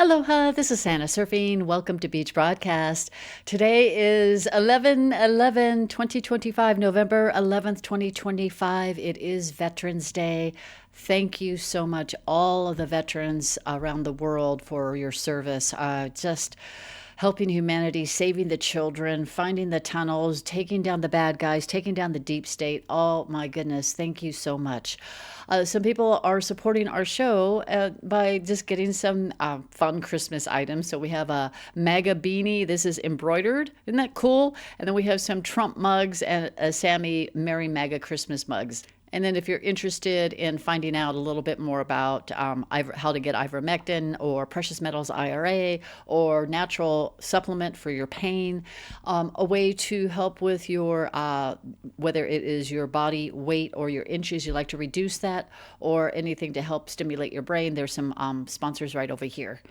Aloha, this is Santa Surfing. Welcome to Beach Broadcast. Today is 11/11/2025, November 11th, 2025. It is Veterans Day. Thank you so much, all of the veterans around the world, for your service. Just helping humanity, saving the children, finding the tunnels, taking down the bad guys, taking down the deep state. Oh my goodness, thank you so much. Some people are supporting our show by just getting some fun Christmas items. So we have a MAGA beanie. This is embroidered. Isn't that cool? And then we have some Trump mugs and a Sammy Merry MAGA Christmas mugs. And then if you're interested in finding out a little bit more about how to get ivermectin or precious metals IRA or natural supplement for your pain, a way to help with your, whether it is your body weight or your inches, you like to reduce that, or anything to help stimulate your brain, there's some sponsors right over here.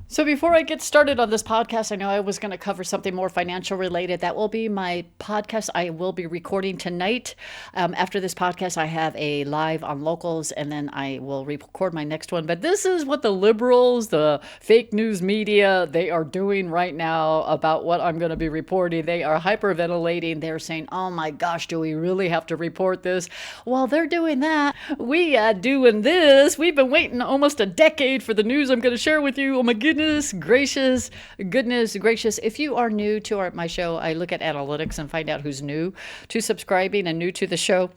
So before I get started on this podcast, I know I was going to cover something more financial related. That will be my podcast I will be recording tonight. After this podcast, I have a live on locals, and then I will record my next one. But this is what the liberals, the fake news media, they are doing right now about what I'm going to be reporting. They are hyperventilating. They're saying, oh my gosh, do we really have to report this? While they're doing that, we are doing this. We've been waiting almost a decade for the news I'm going to share with you. Oh my goodness gracious. If you are new to my show, I look at analytics and find out who's new to subscribing and new to the show.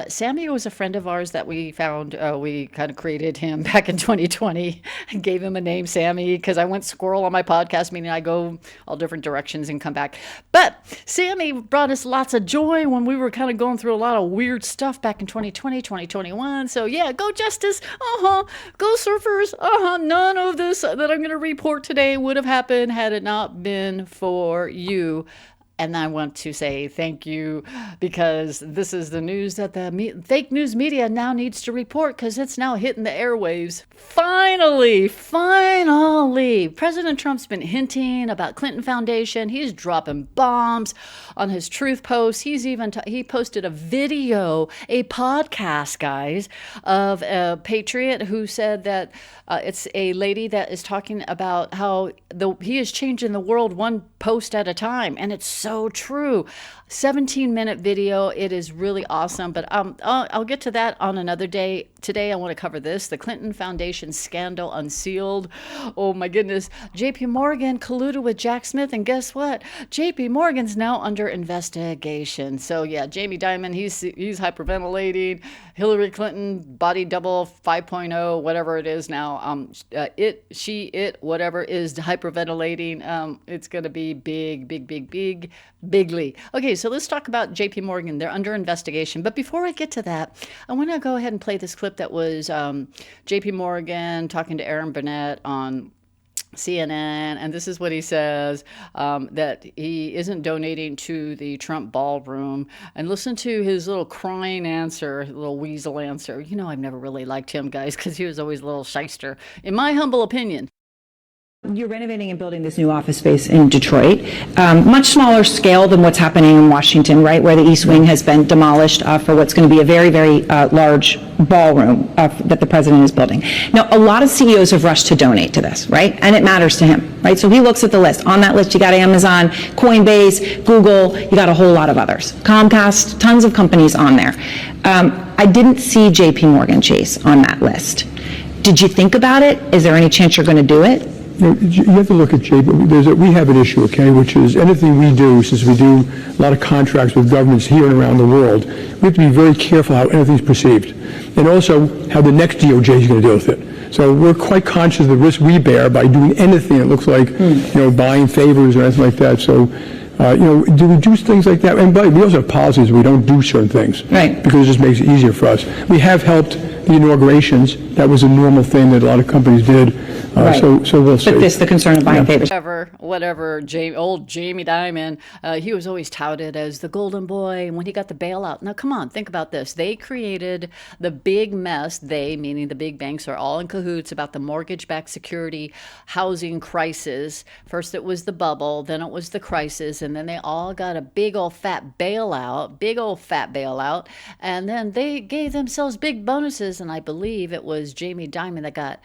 Sammy was a friend of ours that we found. We kind of created him back in 2020 and gave him a name, Sammy, because I went squirrel on my podcast, meaning I go all different directions and come back. But Sammy brought us lots of joy when we were kind of going through a lot of weird stuff back in 2020, 2021. So yeah, go Justice. Go surfers. None of this that I'm going to report today would have happened had it not been for you. And I want to say thank you, because this is the news that the fake news media now needs to report, because it's now hitting the airwaves. Finally, President Trump's been hinting about Clinton Foundation. He's dropping bombs on his truth posts. He's even he posted a video, a podcast, guys, of a patriot who said that it's a lady that is talking about how he is changing the world one post at a time, and it's so true. 17-minute video. It is really awesome, but I'll get to that on another day. Today I want to cover this, the Clinton Foundation scandal unsealed. Oh my goodness. JP Morgan colluded with Jack Smith, and guess what? JP Morgan's now under investigation. So yeah, Jamie Dimon, he's hyperventilating. Hillary Clinton, body double 5.0, whatever it is now. Whatever is hyperventilating. It's going to be bigly. Okay, so let's talk about JP Morgan. They're under investigation. But before I get to that, I want to go ahead and play this clip that was JP Morgan talking to Aaron Burnett on CNN, and this is what he says, that he isn't donating to the Trump ballroom. And listen to his little crying answer, little weasel answer. You know, I've never really liked him, guys, because he was always a little shyster, in my humble opinion. You're renovating and building this new office space in Detroit, much smaller scale than what's happening in Washington, right, where the East Wing has been demolished for what's going to be a very, very large ballroom that the president is building. Now, a lot of CEOs have rushed to donate to this, right, and it matters to him, right? So he looks at the list. On that list, you got Amazon, Coinbase, Google, you got a whole lot of others, Comcast, tons of companies on there. I didn't see JP Morgan Chase on that list. Did you think about it? Is there any chance you're going to do it? You have to look at we have an issue, okay, which is anything we do, since we do a lot of contracts with governments here and around the world, we have to be very careful how anything's perceived, and also how the next DOJ is going to deal with it. So we're quite conscious of the risk we bear by doing anything that looks like, buying favors or anything like that. So, do we do things like that? And but we also have policies where we don't do certain things, right? Because it just makes it easier for us. We have helped the inaugurations. That was a normal thing that a lot of companies did. Right. So we'll see. But this, the concern of buying favors. Whatever, old Jamie Dimon, he was always touted as the golden boy when he got the bailout. Now, come on, think about this. They created the big mess. They, meaning the big banks, are all in cahoots about the mortgage-backed security housing crisis. First it was the bubble, then it was the crisis, and then they all got a big old fat bailout, and then they gave themselves big bonuses, and I believe it was Jamie Dimon that got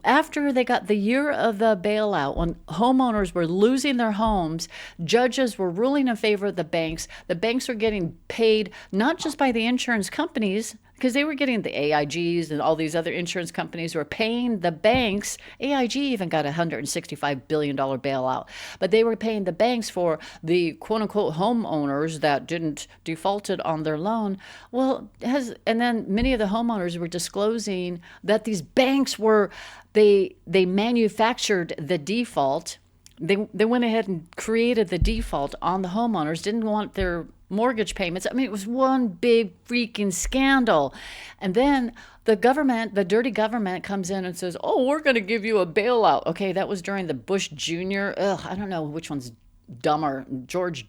After they got the year of the bailout, when homeowners were losing their homes, judges were ruling in favor of the banks. The banks were getting paid not just by the insurance companies, because they were getting the AIGs and all these other insurance companies were paying the banks. AIG even got a $165 billion bailout, but they were paying the banks for the quote unquote homeowners that didn't defaulted on their loan. Well, and then many of the homeowners were disclosing that these banks were, they manufactured the default. They went ahead and created the default on the homeowners, didn't want their mortgage payments. I mean, it was one big freaking scandal. And then the government, the dirty government, comes in and says, oh, we're going to give you a bailout. Okay, that was during the Bush Jr. I don't know which one's dumber, George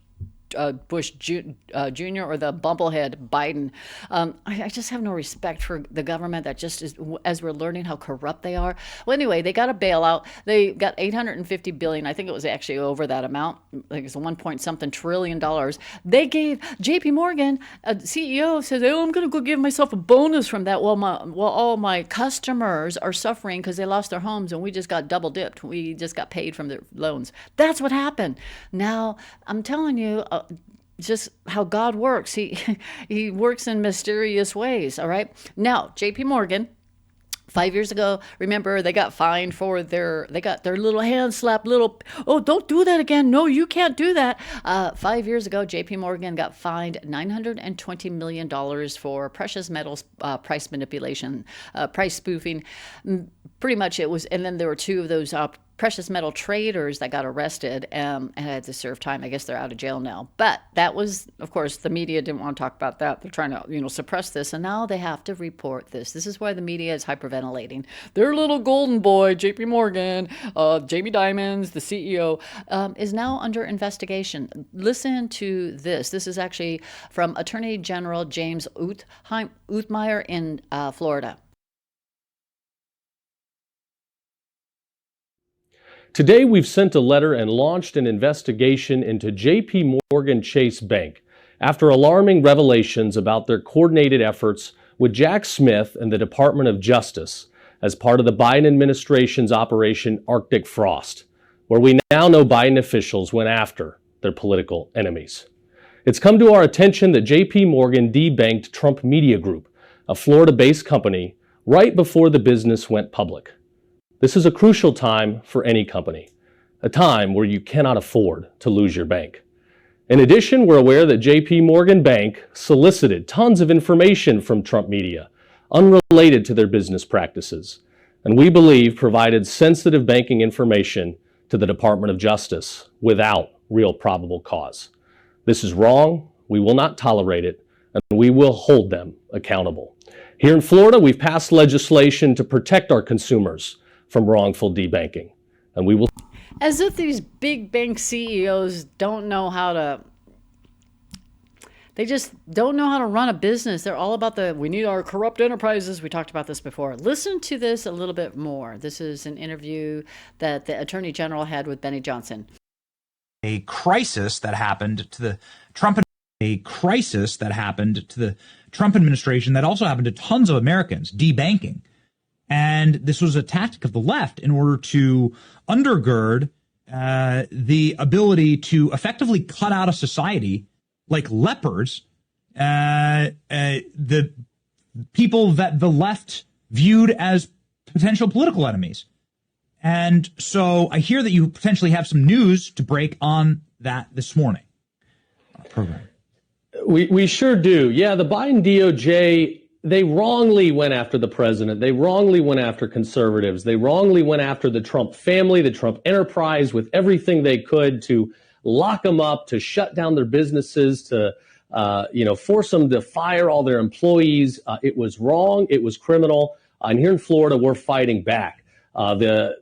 Bush Jr. or the bumblehead Biden. I just have no respect for the government that just is, as we're learning how corrupt they are. Well, anyway, they got a bailout. They got $850 billion. I think it was actually over that amount. Like it's $1 point something trillion. They gave JP Morgan, a CEO, says, oh, I'm going to go give myself a bonus from that. Well, all my customers are suffering because they lost their homes and we just got double dipped. We just got paid from their loans. That's what happened. Now, I'm telling you, just how God works. He works in mysterious ways, all right? Now, JP Morgan, 5 years ago, remember, they got fined for they got their little hand slapped oh, don't do that again. No, you can't do that. 5 years ago, JP Morgan got fined $920 million for precious metals price manipulation, price spoofing. Pretty much it was, and then there were two of those precious metal traders that got arrested and had to serve time. I guess they're out of jail now. But that was, of course, the media didn't want to talk about that. They're trying to, suppress this. And now they have to report this. This is why the media is hyperventilating. Their little golden boy, JP Morgan, Jamie Dimons, the CEO, is now under investigation. Listen to this. This is actually from Attorney General James Uthmeier in Florida. Today, we've sent a letter and launched an investigation into JP Morgan Chase Bank after alarming revelations about their coordinated efforts with Jack Smith and the Department of Justice as part of the Biden administration's Operation Arctic Frost, where we now know Biden officials went after their political enemies. It's come to our attention that JP Morgan debanked Trump Media Group, a Florida-based company, right before the business went public. This is a crucial time for any company, a time where you cannot afford to lose your bank. In addition, we're aware that JP Morgan Bank solicited tons of information from Trump Media, unrelated to their business practices, and we believe provided sensitive banking information to the Department of Justice without real probable cause. This is wrong, we will not tolerate it, and we will hold them accountable. Here in Florida, we've passed legislation to protect our consumers from wrongful debanking, and we will. As if these big bank CEOs don't know how to, they just don't know how to run a business. They're all about we need our corrupt enterprises. We talked about this before. Listen to this a little bit more. This is an interview that the Attorney General had with Benny Johnson. A crisis that happened to the Trump administration that also happened to tons of Americans, debanking. And this was a tactic of the left in order to undergird the ability to effectively cut out of society, like lepers, the people that the left viewed as potential political enemies. And so I hear that you potentially have some news to break on that this morning on the program. We sure do. Yeah, the Biden DOJ, they wrongly went after the president. They wrongly went after conservatives. They wrongly went after the Trump family, the Trump enterprise, with everything they could to lock them up, to shut down their businesses, to force them to fire all their employees. It was wrong. It was criminal. And here in Florida, we're fighting back. The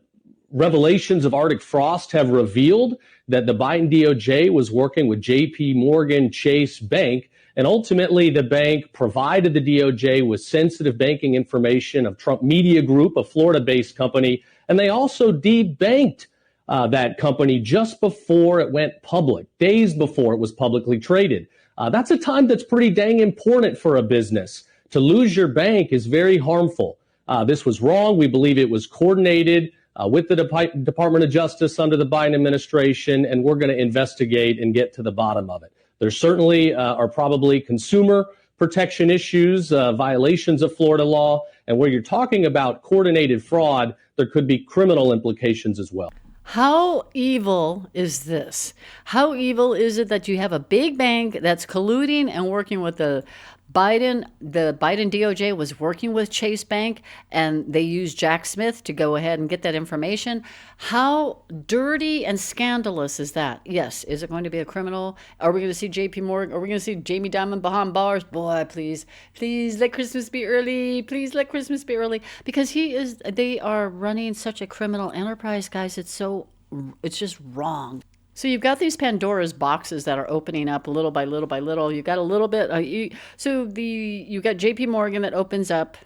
revelations of Arctic Frost have revealed that the Biden DOJ was working with JP Morgan Chase Bank. And ultimately, the bank provided the DOJ with sensitive banking information of Trump Media Group, a Florida-based company. And they also debanked that company just before it went public, days before it was publicly traded. That's a time that's pretty dang important for a business. To lose your bank is very harmful. This was wrong. We believe it was coordinated with the Department of Justice under the Biden administration, and we're going to investigate and get to the bottom of it. There certainly are probably consumer protection issues, violations of Florida law, and where you're talking about coordinated fraud, there could be criminal implications as well. How evil is this? How evil is it that you have a big bank that's colluding and working with the Biden DOJ was working with Chase Bank, and they used Jack Smith to go ahead and get that information? How dirty and scandalous is that? Yes. Is it going to be a criminal? Are we going to see JP Morgan? Are we going to see Jamie Dimon behind bars? Boy, please let Christmas be early. Please let Christmas be early. Because they are running such a criminal enterprise, guys. It's just wrong. So you've got these Pandora's boxes that are opening up little by little by little. You got a little bit. You got JP Morgan that opens up.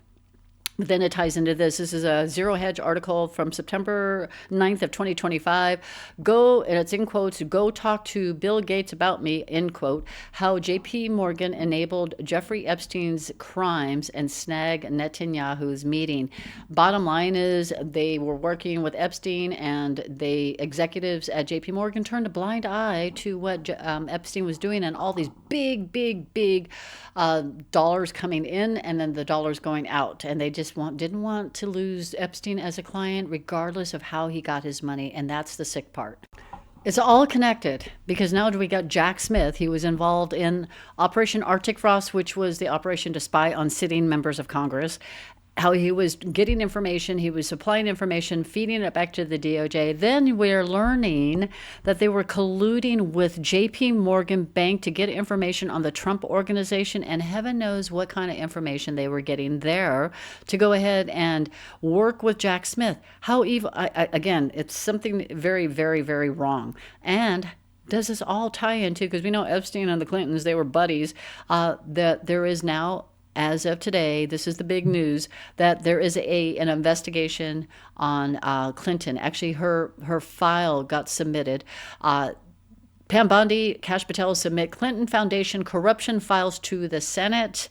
Then it ties into this. This is a Zero Hedge article from September 9th of 2025. And it's in quotes, "Go talk to Bill Gates about me," end quote. How JP Morgan enabled Jeffrey Epstein's crimes and snag Netanyahu's meeting. Bottom line is they were working with Epstein, and the executives at JP Morgan turned a blind eye to what Epstein was doing, and all these big dollars coming in and then the dollars going out. And they just didn't want to lose Epstein as a client, regardless of how he got his money. And that's the sick part. It's all connected, because now we got Jack Smith. He was involved in Operation Arctic Frost, which was the operation to spy on sitting members of Congress. How he was getting information, he was supplying information, feeding it back to the DOJ. Then we're learning that they were colluding with JP Morgan Bank to get information on the Trump organization, and heaven knows what kind of information they were getting there to go ahead and work with Jack Smith. How evil, again, it's something very, very, very wrong. And does this all tie into, because we know Epstein and the Clintons, they were buddies, that there is now, as of today, this is the big news, that there is an investigation on Clinton. Actually, her file got submitted. Pam Bondi, Kash Patel submit Clinton Foundation corruption files to the Senate.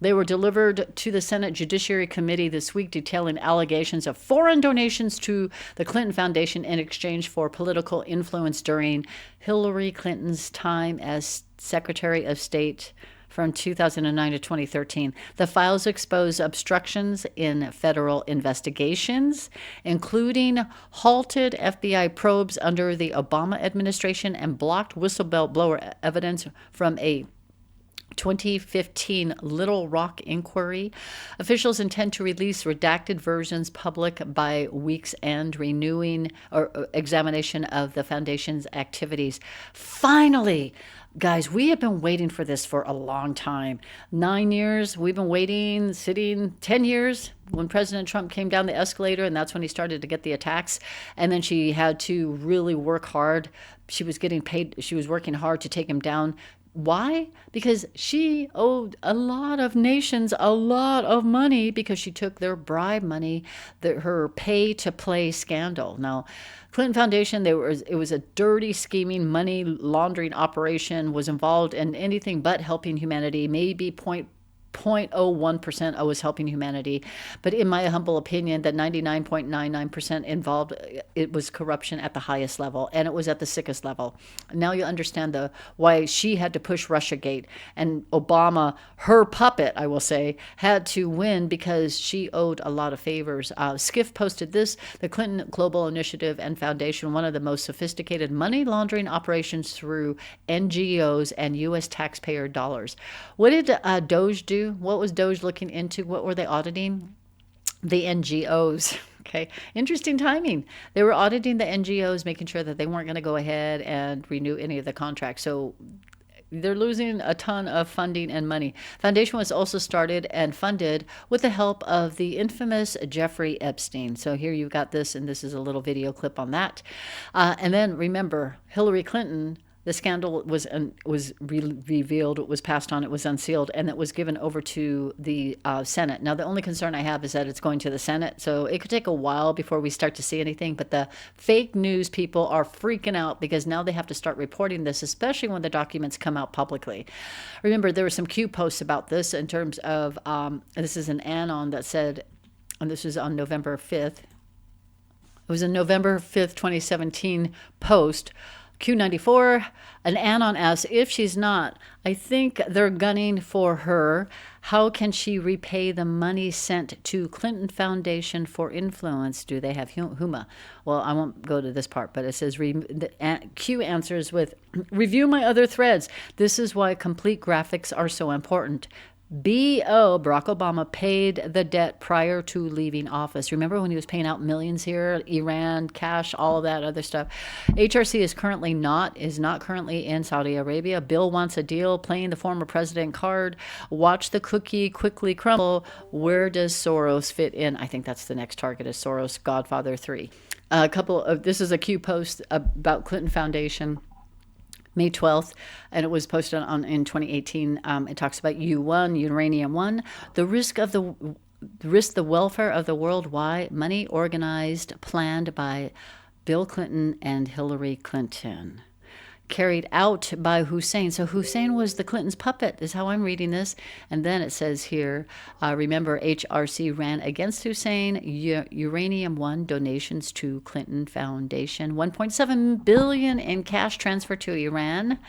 They were delivered to the Senate Judiciary Committee this week, detailing allegations of foreign donations to the Clinton Foundation in exchange for political influence during Hillary Clinton's time as Secretary of State from 2009 to 2013. The files expose obstructions in federal investigations, including halted FBI probes under the Obama administration and blocked whistleblower evidence from a 2015 Little Rock inquiry. Officials intend to release redacted versions public by week's end, renewing or examination of the foundation's activities. Finally, guys, we have been waiting for this for a long time. 9 years, we've been waiting, sitting 10 years when President Trump came down the escalator, and that's when he started to get the attacks. And then she had to really work hard. She was getting paid. She was working hard to take him down. Why? Because she owed a lot of nations a lot of money because she took their bribe money, her pay-to-play scandal. Now, Clinton Foundation, it was a dirty, scheming, money laundering operation, was involved in anything but helping humanity, maybe 0.01% was helping humanity. But in my humble opinion, that 99.99% involved, it was corruption at the highest level, and it was at the sickest level. Now you understand why she had to push Russiagate, and Obama, her puppet, I will say, had to win because she owed a lot of favors. Skiff posted this: the Clinton Global Initiative and Foundation, one of the most sophisticated money laundering operations through NGOs and U.S. taxpayer dollars. What did Doge do? What was Doge looking into? What were they auditing? The NGOs. Okay. Interesting timing. They were auditing the NGOs, making sure that they weren't going to go ahead and renew any of the contracts. So they're losing a ton of funding and money. Foundation was also started and funded with the help of the infamous Jeffrey Epstein. So here you've got this, and this is a little video clip on that. And then remember, Hillary Clinton, the scandal was revealed, it was passed on, it was unsealed, and it was given over to the Senate. Now, the only concern I have is that it's going to the Senate, so it could take a while before we start to see anything, but the fake news people are freaking out because now they have to start reporting this, especially when the documents come out publicly. Remember, there were some Q posts about this in terms of, this is an anon that said, and this is on November 5th. It was a November 5th, 2017 post. Q94, an anon asks, if she's not, I think they're gunning for her. How can she repay the money sent to Clinton Foundation for Influence? Do they have HUMA? Well, I won't go to this part, but it says, Q answers with, review my other threads. This is why complete graphics are so important. Barack Obama paid the debt prior to leaving office. Remember when he was paying out millions here, Iran, cash, all of that other stuff. HRC is not currently in Saudi Arabia. Bill wants a deal, playing the former president card. Watch the cookie quickly crumble. Where does Soros fit in? I think that's the next target, is Soros, Godfather 3. This is a Q post about Clinton Foundation. May 12th, and it was posted in 2018. It talks about U1, Uranium 1, the risk, the welfare of the world, why money organized, planned by Bill Clinton and Hillary Clinton. Carried out by Hussein. So Hussein was the Clintons' puppet, is how I'm reading this. And then it says here, remember, HRC ran against Hussein. Uranium 1 donations to Clinton Foundation. $1.7 billion in cash transfer to Iran.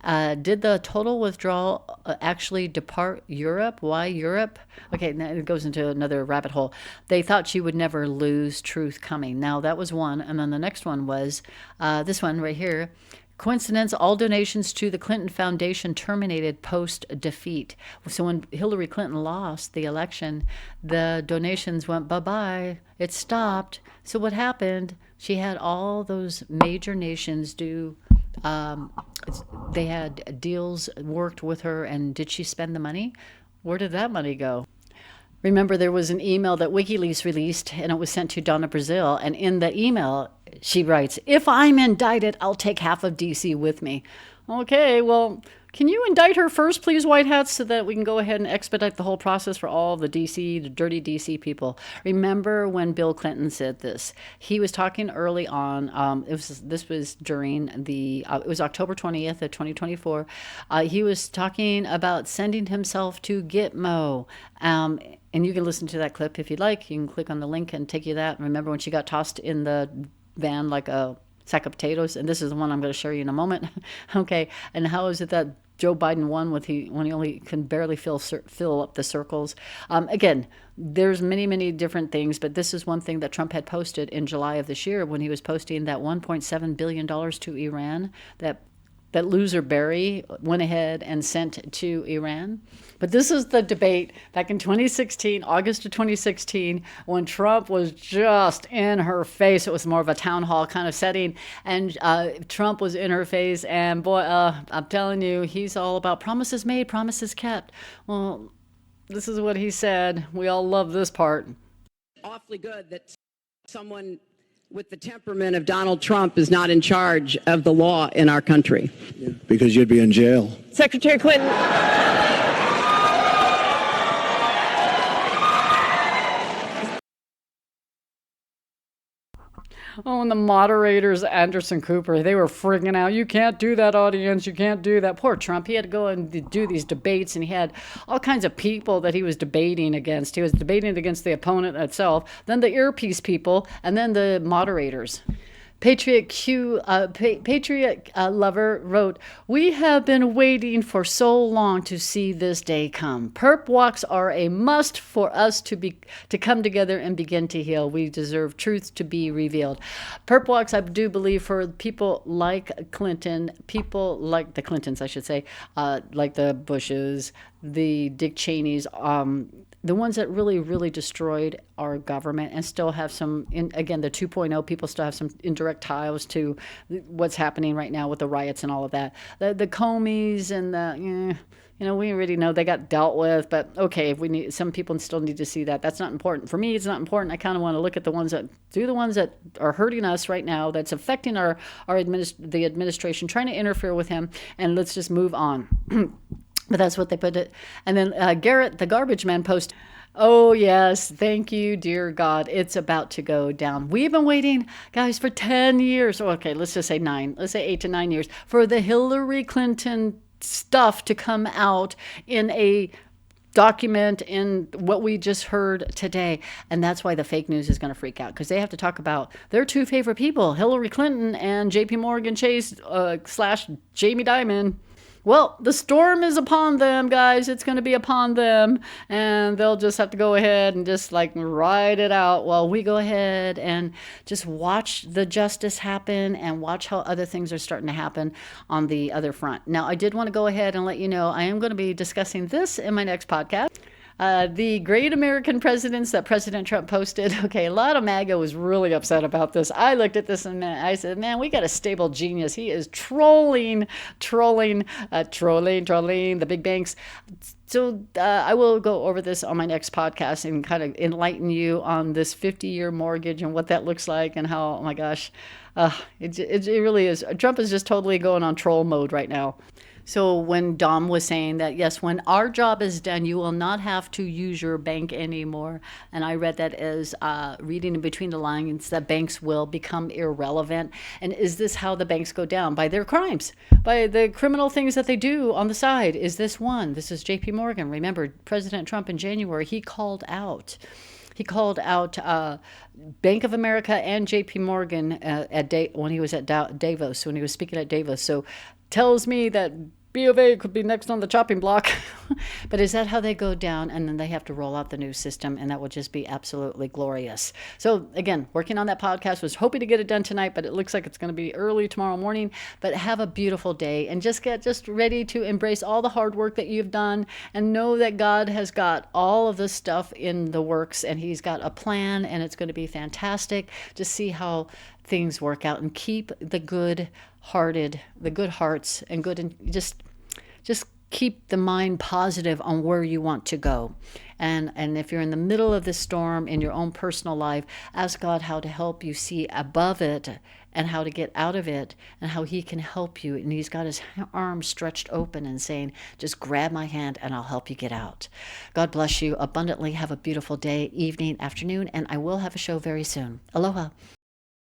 Did the total withdrawal actually depart Europe? Why Europe? Okay, now it goes into another rabbit hole. They thought she would never lose, truth coming. Now, that was one. And then the next one was this one right here. Coincidence, all donations to the Clinton Foundation terminated post-defeat. So when Hillary Clinton lost the election, the donations went bye-bye. It stopped. So what happened? She had all those major nations do, they had deals worked with her, and did she spend the money? Where did that money go? Remember, there was an email that WikiLeaks released, and it was sent to Donna Brazile. And in the email, she writes, if I'm indicted, I'll take half of D.C. with me. Okay, well, can you indict her first, please, White Hats, so that we can go ahead and expedite the whole process for all of the dirty D.C. people? Remember when Bill Clinton said this? He was talking early on. This was during it was October 20th of 2024. He was talking about sending himself to Gitmo. And you can listen to that clip if you'd like. You can click on the link and take you that. Remember when she got tossed in the van like a sack of potatoes? And this is the one I'm going to show you in a moment. Okay. And how is it that Joe Biden won when he only can barely fill up the circles? Again, there's many different things, but this is one thing that Trump had posted in July of this year when he was posting that $1.7 billion to Iran that loser Barry went ahead and sent to Iran. But this is the debate back in 2016, August of 2016, when Trump was just in her face. It was more of a town hall kind of setting, and Trump was in her face, and boy, I'm telling you, he's all about promises made, promises kept. Well, this is what he said. We all love this part. Awfully good that someone with the temperament of Donald Trump is not in charge of the law in our country. Yeah, because you'd be in jail. Secretary Clinton. Oh, and the moderators, Anderson Cooper, they were freaking out. You can't do that, audience. You can't do that. Poor Trump. He had to go and do these debates, and he had all kinds of people that he was debating against. He was debating against the opponent itself, then the earpiece people, and then the moderators. Patriot Lover wrote, we have been waiting for so long to see this day come. Perp walks are a must for us to come together and begin to heal. We deserve truth to be revealed. Perp walks, I do believe, for people like Clinton, people like the Clintons, I should say, like the Bushes, the Dick Cheneys, the ones that really destroyed our government and still have some, again, the 2.0 people still have some indirect ties to what's happening right now with the riots and all of that. The Comeys and we already know they got dealt with, but okay, some people still need to see that. That's not important. For me, it's not important. I kind of want to look at the ones that are hurting us right now, that's affecting the administration, trying to interfere with him, and let's just move on. But that's what they put it. And then Garrett, the garbage man, post, oh, yes, thank you, dear God. It's about to go down. We've been waiting, guys, for 10 years. Okay, let's just say 9. Let's say 8 to 9 years for the Hillary Clinton stuff to come out in a document in what we just heard today. And that's why the fake news is going to freak out, because they have to talk about their two favorite people, Hillary Clinton and JP Morgan Chase / Jamie Dimon. Well, the storm is upon them, guys. It's going to be upon them, and they'll just have to go ahead and just like ride it out while we go ahead and just watch the justice happen and watch how other things are starting to happen on the other front. Now, I did want to go ahead and let you know I am going to be discussing this in my next podcast. The great American presidents that President Trump posted. Okay, a lot of MAGA was really upset about this. I looked at this and I said, man, we got a stable genius. He is trolling the big banks. So I will go over this on my next podcast and kind of enlighten you on this 50-year mortgage and what that looks like and how, oh my gosh, it really is. Trump is just totally going on troll mode right now. So when Dom was saying that, yes, when our job is done, you will not have to use your bank anymore. And I read that as reading in between the lines that banks will become irrelevant. And is this how the banks go down? By their crimes, by the criminal things that they do on the side. Is this one? This is JP Morgan. Remember, President Trump in January, he called out Bank of America and JP Morgan when he was at Davos, when he was speaking at Davos. So tells me that B of A could be next on the chopping block. But is that how they go down? And then they have to roll out the new system, and that would just be absolutely glorious. So again, working on that podcast, was hoping to get it done tonight, but it looks like it's going to be early tomorrow morning. But have a beautiful day and just get ready to embrace all the hard work that you've done, and know that God has got all of this stuff in the works, and he's got a plan, and it's going to be fantastic. Just see how things work out, and keep the good hearts and good, and just keep the mind positive on where you want to go. And if you're in the middle of this storm in your own personal life, ask God how to help you see above it and how to get out of it, and how he can help you. And he's got his arms stretched open and saying, just grab my hand and I'll help you get out. God bless you abundantly. Have a beautiful day, evening, afternoon, and I will have a show very soon. Aloha.